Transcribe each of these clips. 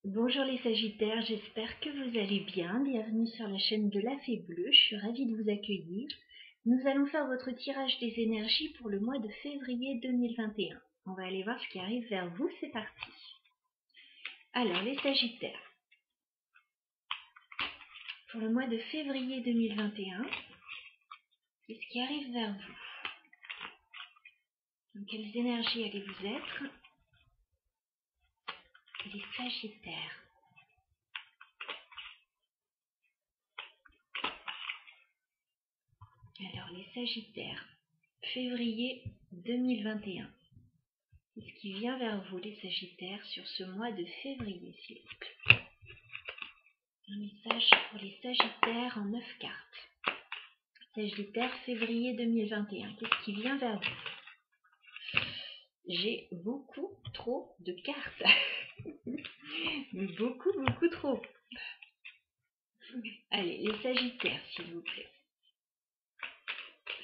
Bonjour les Sagittaires, j'espère que vous allez bien. Bienvenue sur la chaîne de la Fée Bleue, je suis ravie de vous accueillir. Nous allons faire votre tirage des énergies pour le mois de février 2021. On va aller voir ce qui arrive vers vous, c'est parti. Alors les Sagittaires, pour le mois de février 2021, c'est ce qui arrive vers vous. Donc, quelles énergies allez-vous être, les Sagittaires? Alors les Sagittaires, février 2021. Ce qui vient vers vous, les Sagittaires, sur ce mois de février, s'il vous plaît. Un message pour les Sagittaires en 9 cartes. Sagittaire, février 2021. Qu'est-ce qui vient vers vous? J'ai beaucoup trop de cartes. beaucoup trop. Allez, les Sagittaires, s'il vous plaît.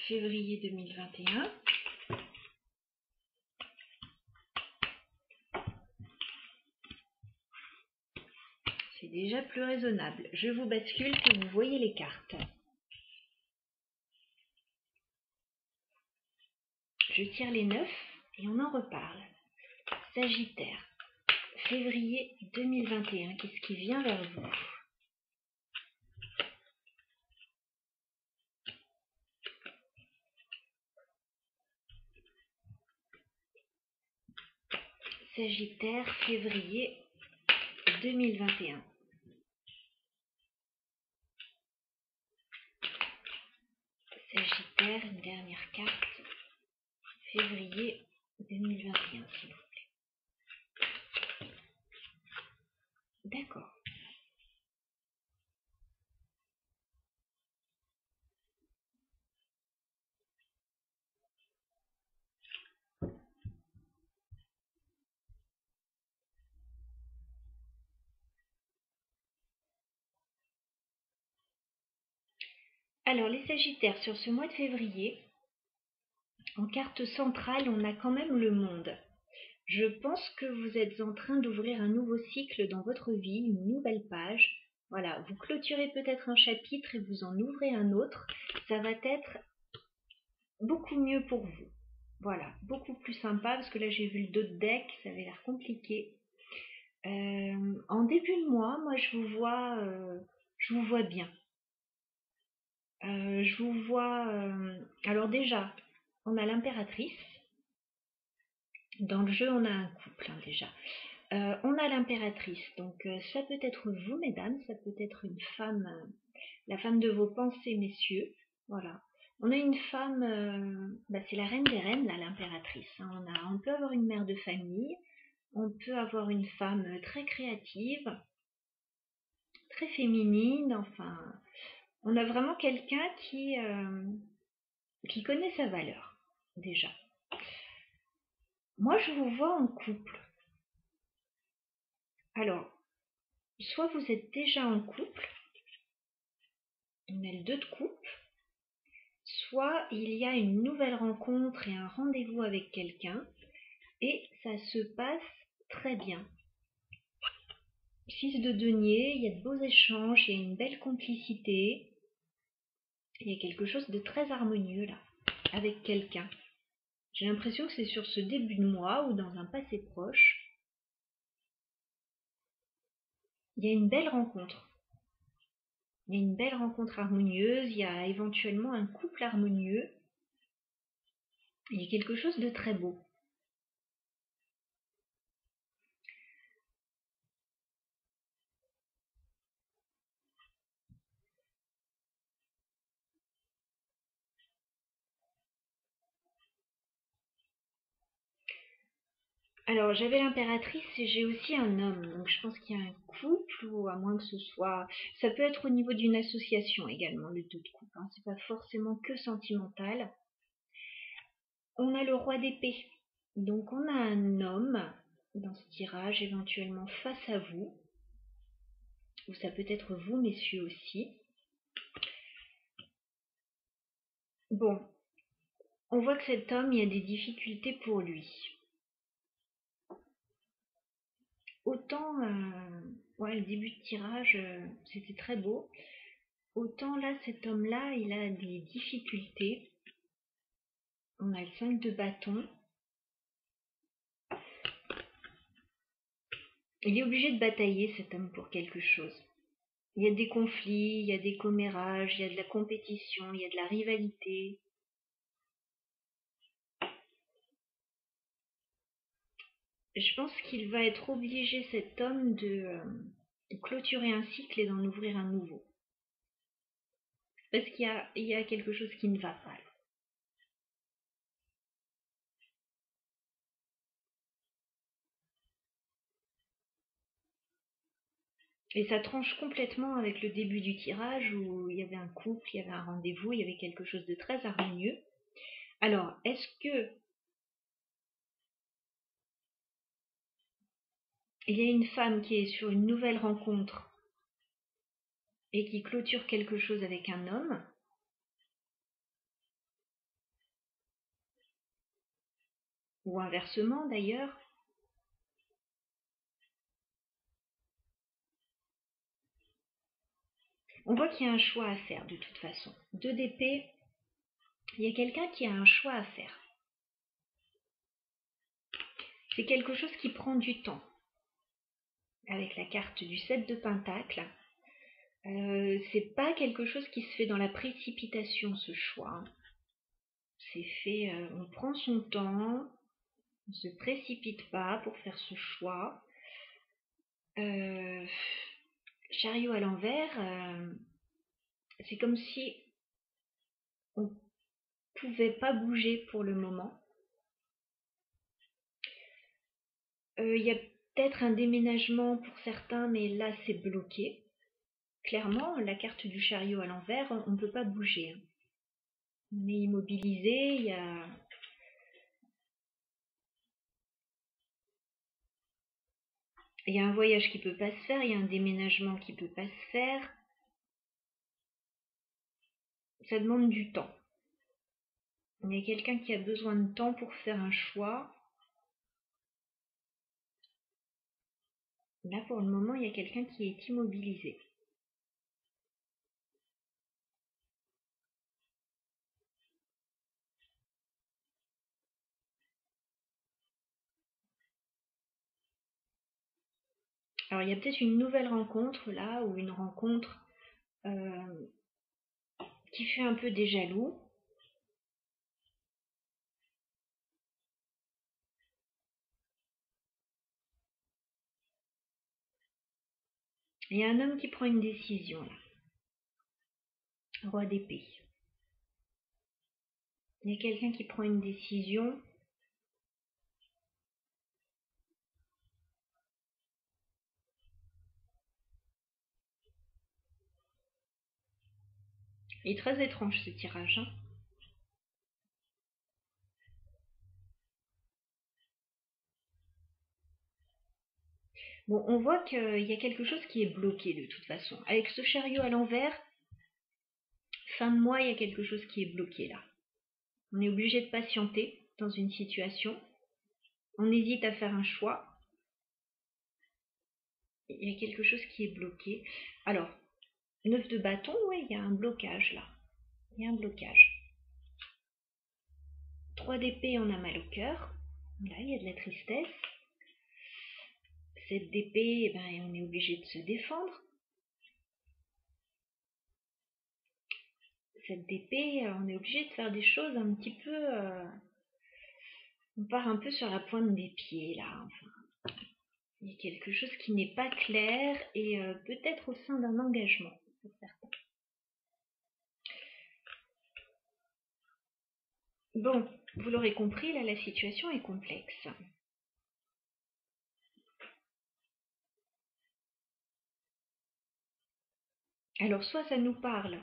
Février 2021. C'est déjà plus raisonnable. Je vous bascule que vous voyez les cartes. Je tire les 9 et on en reparle. Sagittaire, février 2021. Qu'est-ce qui vient vers vous? Sagittaire, février 2021. Sagittaire, une dernière carte. Février 2021, s'il vous plaît. D'accord. Alors, les Sagittaires, sur ce mois de février, en carte centrale, on a quand même le monde. Je pense que vous êtes en train d'ouvrir un nouveau cycle dans votre vie, une nouvelle page. Voilà, vous clôturez peut-être un chapitre et vous en ouvrez un autre. Ça va être beaucoup mieux pour vous. Voilà, beaucoup plus sympa parce que là j'ai vu le dos de deck, ça avait l'air compliqué. En début de mois, moi je vous vois bien. Je vous vois. Alors déjà, on a l'impératrice. Dans le jeu, on a un couple déjà. On a l'impératrice, donc ça peut être vous, mesdames, ça peut être une femme, la femme de vos pensées, messieurs. Voilà. On a une femme, c'est la reine des reines, là, l'impératrice. Hein. On peut avoir une mère de famille, on peut avoir une femme très créative, très féminine, enfin, on a vraiment quelqu'un qui connaît sa valeur, déjà. Moi, je vous vois en couple. Alors, soit vous êtes déjà en couple, on a le 2 de coupe, soit il y a une nouvelle rencontre et un rendez-vous avec quelqu'un, et ça se passe très bien. 6 de denier, il y a de beaux échanges, il y a une belle complicité, il y a quelque chose de très harmonieux là, avec quelqu'un. J'ai l'impression que c'est sur ce début de mois ou dans un passé proche. Il y a une belle rencontre. Il y a une belle rencontre harmonieuse, il y a éventuellement un couple harmonieux. Il y a quelque chose de très beau. Alors, j'avais l'impératrice et j'ai aussi un homme. Donc, je pense qu'il y a un couple, ou à moins que ce soit... Ça peut être au niveau d'une association également, le 2 de coupe. Hein. C'est pas forcément que sentimental. On a le roi d'épée. Donc, on a un homme dans ce tirage, éventuellement face à vous. Ou ça peut être vous, messieurs, aussi. Bon, on voit que cet homme, il y a des difficultés pour lui. Autant Ouais, le début de tirage, c'était très beau. Autant là, cet homme-là, il a des difficultés. On a le 5 de bâton. Il est obligé de batailler, cet homme, pour quelque chose. Il y a des conflits, il y a des commérages, il y a de la compétition, il y a de la rivalité. Je pense qu'il va être obligé, cet homme, de clôturer un cycle et d'en ouvrir un nouveau. Parce qu'il y a quelque chose qui ne va pas. Et ça tranche complètement avec le début du tirage où il y avait un couple, il y avait un rendez-vous, il y avait quelque chose de très harmonieux. Alors, est-ce que il y a une femme qui est sur une nouvelle rencontre et qui clôture quelque chose avec un homme? Ou inversement d'ailleurs? On voit qu'il y a un choix à faire de toute façon. 2 d'épée, il y a quelqu'un qui a un choix à faire. C'est quelque chose qui prend du temps. Avec la carte du 7 de pentacle, c'est pas quelque chose qui se fait dans la précipitation, ce choix. C'est fait, on prend son temps, on se précipite pas pour faire ce choix. Chariot à l'envers, c'est comme si on pouvait pas bouger pour le moment. Il y a peut-être un déménagement pour certains, mais là c'est bloqué. Clairement, la carte du chariot à l'envers, on ne peut pas bouger. On est immobilisé, il y a un voyage qui peut pas se faire, il y a un déménagement qui peut pas se faire. Ça demande du temps. Il y a quelqu'un qui a besoin de temps pour faire un choix. Là, pour le moment, il y a quelqu'un qui est immobilisé. Alors, il y a peut-être une nouvelle rencontre là, ou une rencontre qui fait un peu des jaloux. Il y a un homme qui prend une décision là. Roi d'épée. Il y a quelqu'un qui prend une décision. Il est très étrange ce tirage. Hein. Bon, on voit qu'il y a quelque chose qui est bloqué de toute façon. Avec ce chariot à l'envers, fin de mois, il y a quelque chose qui est bloqué là. On est obligé de patienter dans une situation. On hésite à faire un choix. Il y a quelque chose qui est bloqué. Alors, 9 de bâton, oui, il y a un blocage là. Il y a un blocage. 3 d'épée, on a mal au cœur. Là, il y a de la tristesse. 7 d'épée, eh ben, on est obligé de se défendre. 7 d'épée, on est obligé de faire des choses un petit peu... on part un peu sur la pointe des pieds là. Enfin, il y a quelque chose qui n'est pas clair et peut-être au sein d'un engagement pour certains. Bon, vous l'aurez compris, là la situation est complexe. Alors soit ça nous parle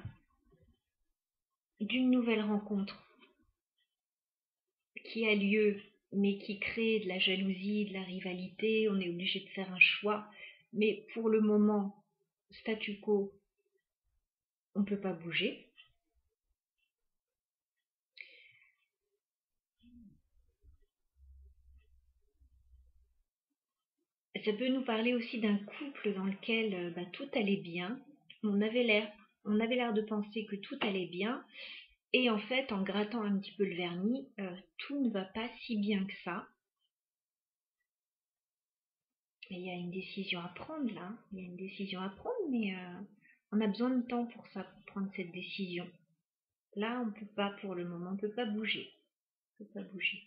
d'une nouvelle rencontre qui a lieu mais qui crée de la jalousie, de la rivalité, on est obligé de faire un choix, mais pour le moment, statu quo, on ne peut pas bouger. Ça peut nous parler aussi d'un couple dans lequel tout allait bien. On avait l'air de penser que tout allait bien. Et en fait, en grattant un petit peu le vernis, tout ne va pas si bien que ça. Et il y a une décision à prendre là. Il y a une décision à prendre, mais on a besoin de temps pour ça, pour prendre cette décision. Là, on peut pas pour le moment, on peut pas bouger. On peut pas bouger.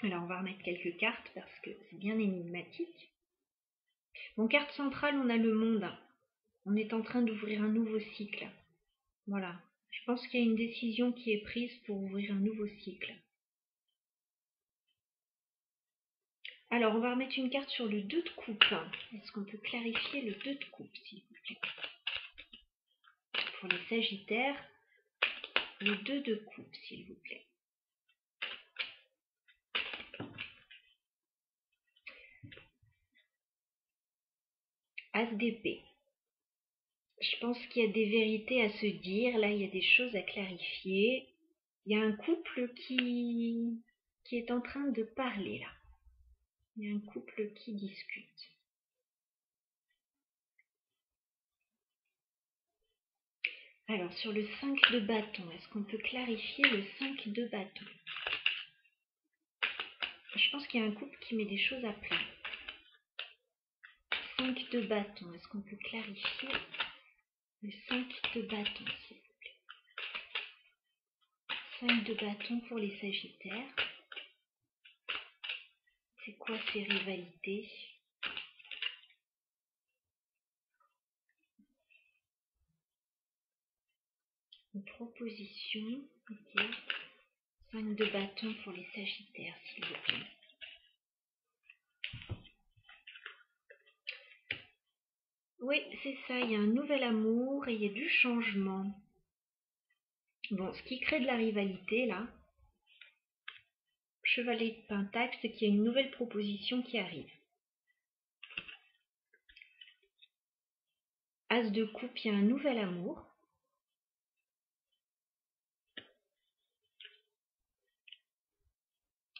Alors, on va remettre quelques cartes parce que c'est bien énigmatique. Bon, carte centrale, on a le monde. On est en train d'ouvrir un nouveau cycle. Voilà. Je pense qu'il y a une décision qui est prise pour ouvrir un nouveau cycle. Alors, on va remettre une carte sur le 2 de coupe. Est-ce qu'on peut clarifier le 2 de coupe, s'il vous plaît? Pour les Sagittaires, le 2 de coupe, s'il vous plaît. As d'épée. Je pense qu'il y a des vérités à se dire. Là, il y a des choses à clarifier. Il y a un couple qui est en train de parler, là. Il y a un couple qui discute. Alors, sur le 5 de bâton, est-ce qu'on peut clarifier le 5 de bâton? Je pense qu'il y a un couple qui met des choses à plat. 5 de bâton, est-ce qu'on peut clarifier le 5 de bâton, s'il vous plaît? 5 de bâton pour les Sagittaires. C'est quoi ces rivalités? Une proposition, ok. 5 de bâton pour les Sagittaires, s'il vous plaît. Oui, c'est ça, il y a un nouvel amour et il y a du changement. Bon, ce qui crée de la rivalité, là, Chevalier de Pentacle, c'est qu'il y a une nouvelle proposition qui arrive. As de coupe, il y a un nouvel amour.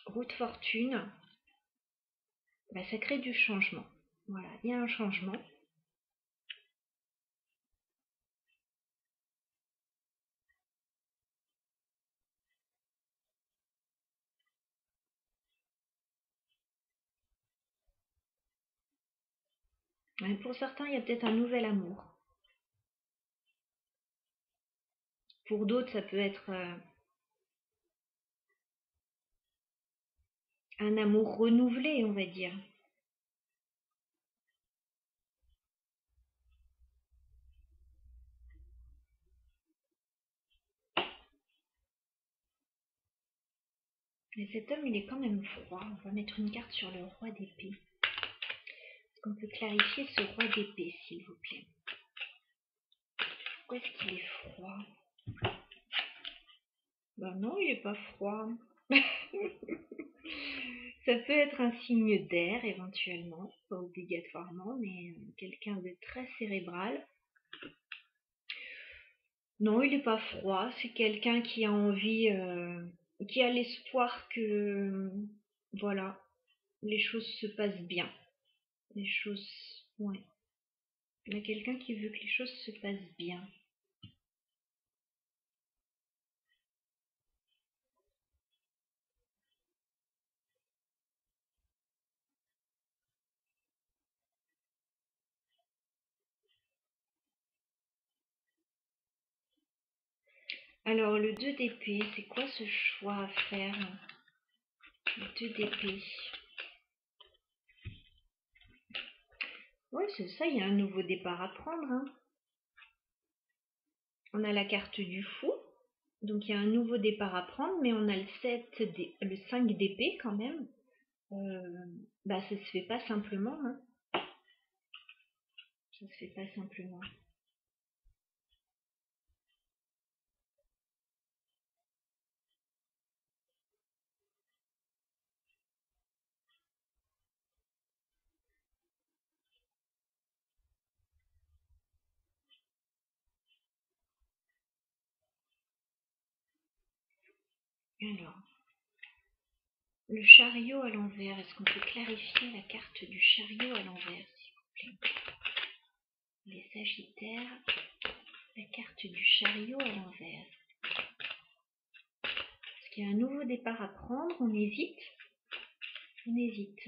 Roue de fortune, ça crée du changement. Voilà, il y a un changement. Pour certains, il y a peut-être un nouvel amour. Pour d'autres, ça peut être un amour renouvelé, on va dire. Mais cet homme, il est quand même froid. On va mettre une carte sur le roi d'épée. Est-ce qu'on peut clarifier ce roi d'épée, s'il vous plaît? Pourquoi est-ce qu'il est froid? Non, il n'est pas froid. Ça peut être un signe d'air, éventuellement. Pas obligatoirement, mais quelqu'un de très cérébral. Non, il n'est pas froid. C'est quelqu'un qui a envie, qui a l'espoir que, voilà, les choses se passent bien. Les choses, ouais. Il y a quelqu'un qui veut que les choses se passent bien. Alors, le 2 d'épée, c'est quoi ce choix à faire? Le 2 d'épée. Oui, c'est ça, il y a un nouveau départ à prendre. Hein. On a la carte du fou, donc il y a un nouveau départ à prendre, mais on a le 5 d'épée quand même. Ça se fait pas simplement. Hein. Ça se fait pas simplement. Alors, Le chariot à l'envers, est-ce qu'on peut clarifier la carte du chariot à l'envers, s'il vous plaît? Les Sagittaires, la carte du chariot à l'envers. Est-ce qu'il y a un nouveau départ à prendre? On hésite? On hésite.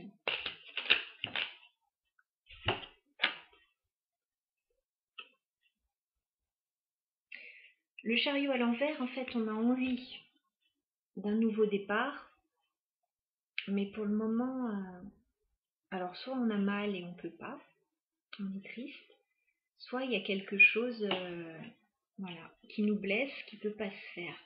Le chariot à l'envers, en fait, on a envie d'un nouveau départ, mais pour le moment, alors soit on a mal et on ne peut pas, on est triste, soit il y a quelque chose voilà, qui nous blesse, qui ne peut pas se faire.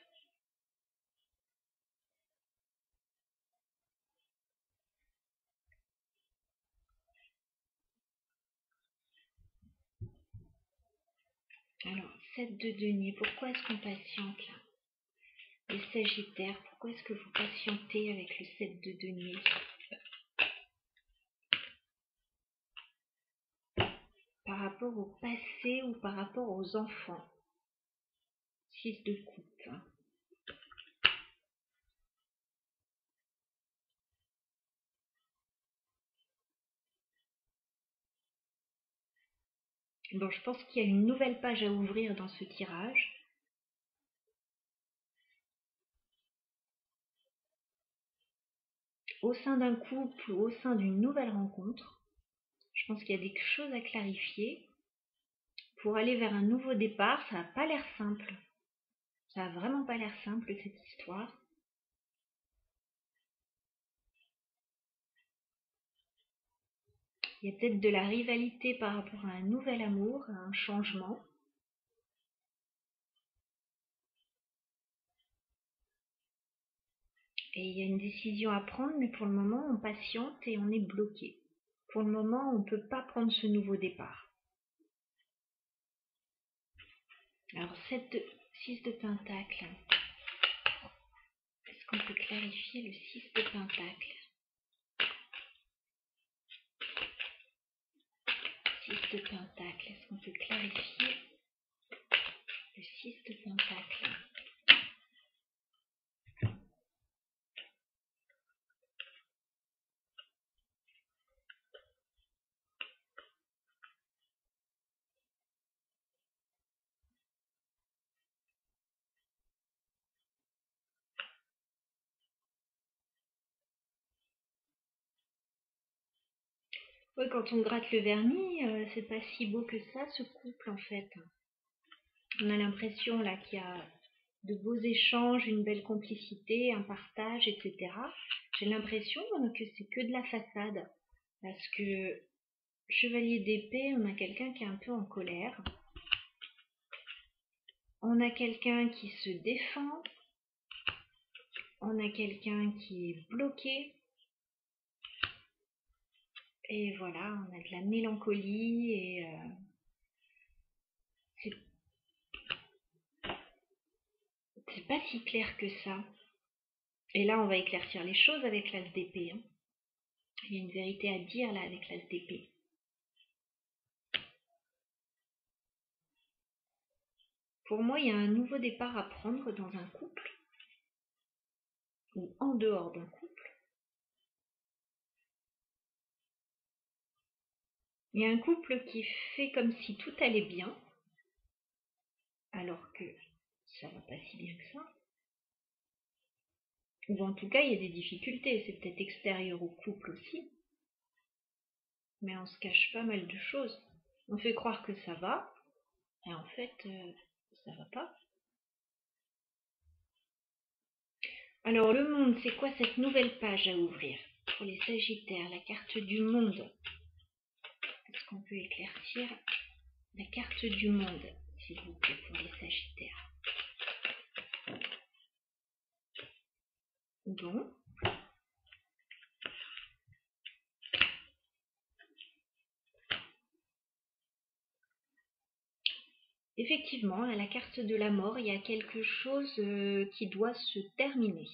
Alors, 7 de denier, pourquoi est-ce qu'on patiente là? Les Sagittaires, pourquoi est-ce que vous patientez avec le 7 de denier? Par rapport au passé ou par rapport aux enfants? 6 de coupe. Bon, je pense qu'il y a une nouvelle page à ouvrir dans ce tirage. Au sein d'un couple ou au sein d'une nouvelle rencontre, je pense qu'il y a des choses à clarifier. Pour aller vers un nouveau départ, ça n'a pas l'air simple. Ça n'a vraiment pas l'air simple, cette histoire. Il y a peut-être de la rivalité par rapport à un nouvel amour, à un changement. Et il y a une décision à prendre, mais pour le moment, on patiente et on est bloqué. Pour le moment, on ne peut pas prendre ce nouveau départ. Alors, 6 de Pentacle. Est-ce qu'on peut clarifier le 6 de Pentacle? 6 de Pentacle. Est-ce qu'on peut clarifier le 6 de Pentacle? Oui, quand on gratte le vernis, c'est pas si beau que ça, ce couple, en fait. On a l'impression là qu'il y a de beaux échanges, une belle complicité, un partage, etc. J'ai l'impression que c'est que de la façade. Parce que chevalier d'épée, on a quelqu'un qui est un peu en colère. On a quelqu'un qui se défend. On a quelqu'un qui est bloqué. Et voilà, on a de la mélancolie et c'est pas si clair que ça. Et là, on va éclaircir les choses avec l'as d'épée. Il y a une vérité à dire là avec l'as d'épée. Pour moi, il y a un nouveau départ à prendre dans un couple ou en dehors d'un couple. Il y a un couple qui fait comme si tout allait bien, alors que ça va pas si bien que ça. Ou en tout cas, il y a des difficultés. C'est peut-être extérieur au couple aussi. Mais on se cache pas mal de choses. On fait croire que ça va, et en fait, ça va pas. Alors, le monde, c'est quoi cette nouvelle page à ouvrir? Pour les Sagittaires, la carte du monde. Est-ce qu'on peut éclaircir la carte du monde, s'il vous plaît, pour les Sagittaires? Donc, effectivement, à la carte de la mort, il y a quelque chose qui doit se terminer.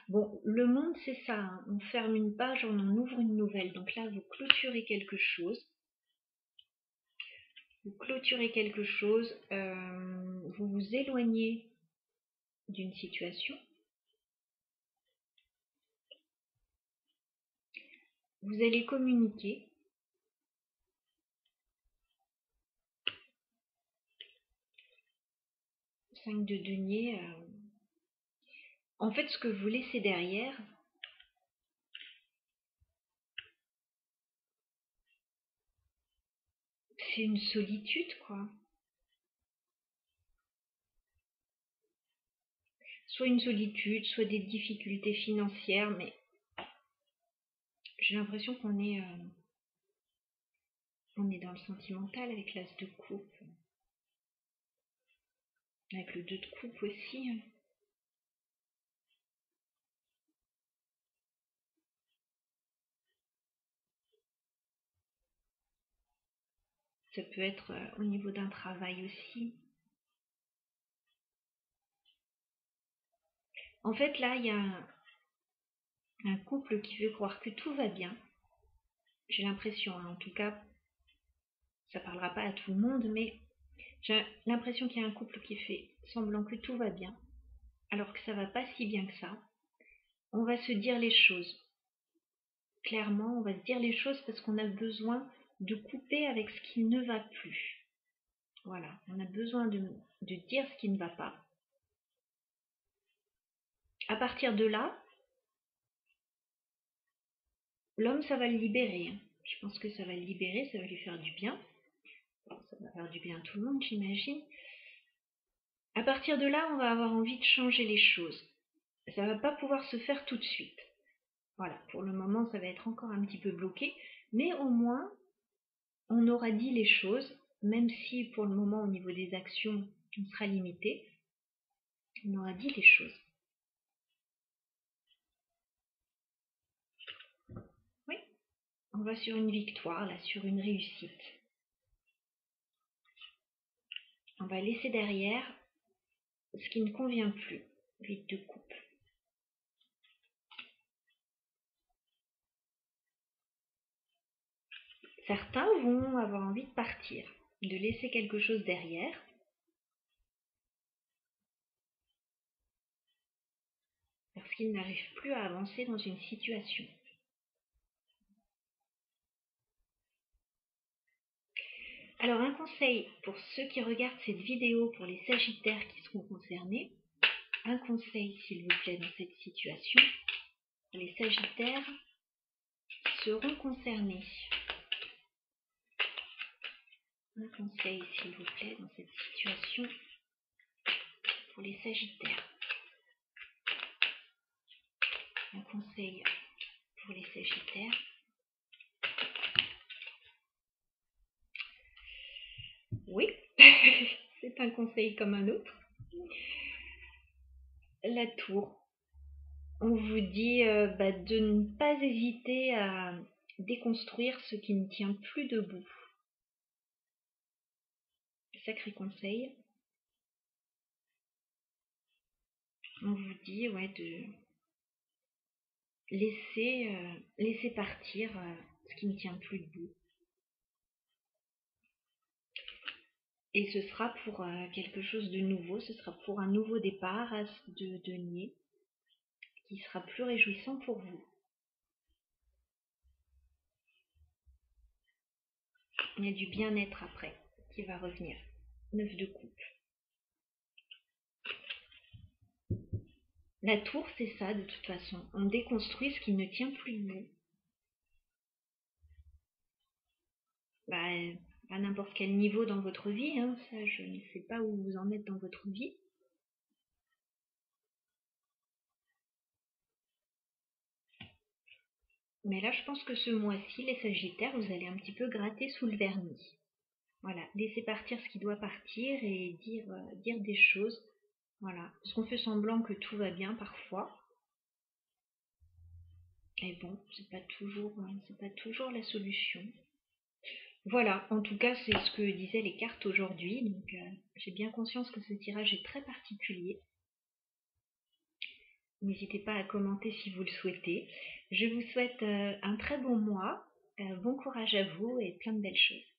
Bon, le monde, c'est ça. Hein. On ferme une page, on en ouvre une nouvelle. Donc là, vous clôturez quelque chose. Vous clôturez quelque chose. Vous vous éloignez d'une situation. vous allez communiquer. Cinq de denier. En fait, ce que vous laissez derrière, c'est une solitude, quoi. Soit une solitude, soit des difficultés financières, mais j'ai l'impression qu'on est dans le sentimental avec l'as de coupe. Avec le 2 de coupe aussi. Ça peut être au niveau d'un travail aussi. En fait, là, il y a un couple qui veut croire que tout va bien. J'ai l'impression, hein, en tout cas, ça parlera pas à tout le monde, mais j'ai l'impression qu'il y a un couple qui fait semblant que tout va bien, alors que ça va pas si bien que ça. On va se dire les choses. Clairement, on va se dire les choses parce qu'on a besoin de couper avec ce qui ne va plus. Voilà, on a besoin de dire ce qui ne va pas. À partir de là, l'homme, ça va le libérer. Je pense que ça va le libérer, ça va lui faire du bien. Ça va faire du bien à tout le monde, j'imagine. À partir de là, on va avoir envie de changer les choses. Ça va pas pouvoir se faire tout de suite. Voilà, pour le moment, ça va être encore un petit peu bloqué, mais au moins, on aura dit les choses, même si pour le moment, au niveau des actions, on sera limité, on aura dit les choses. Oui, on va sur une victoire, là, sur une réussite. On va laisser derrière ce qui ne convient plus, 8 de coupe. Certains vont avoir envie de partir, de laisser quelque chose derrière. Parce qu'ils n'arrivent plus à avancer dans une situation. Alors un conseil pour ceux qui regardent cette vidéo, pour les Sagittaires qui seront concernés, un conseil s'il vous plaît dans cette situation, les Sagittaires seront concernés. Un conseil s'il vous plaît dans cette situation pour les Sagittaires. Un conseil pour les Sagittaires. Oui, c'est un conseil comme un autre. La tour. On vous dit de ne pas hésiter à déconstruire ce qui ne tient plus debout. Sacré conseil. On vous dit de laisser partir ce qui ne tient plus debout. Et ce sera pour quelque chose de nouveau, ce sera pour un nouveau départ as de denier qui sera plus réjouissant pour vous. Il y a du bien-être après qui va revenir. 9 de coupe. La tour, c'est ça de toute façon. On déconstruit ce qui ne tient plus debout. À n'importe quel niveau dans votre vie, hein, ça je ne sais pas où vous en êtes dans votre vie. Mais là, je pense que ce mois-ci, les Sagittaires, vous allez un petit peu gratter sous le vernis. Voilà, laisser partir ce qui doit partir et dire des choses. Voilà, parce qu'on fait semblant que tout va bien parfois. Et bon, c'est pas toujours la solution. Voilà, en tout cas, c'est ce que disaient les cartes aujourd'hui. Donc, j'ai bien conscience que ce tirage est très particulier. N'hésitez pas à commenter si vous le souhaitez. Je vous souhaite un très bon mois, bon courage à vous et plein de belles choses.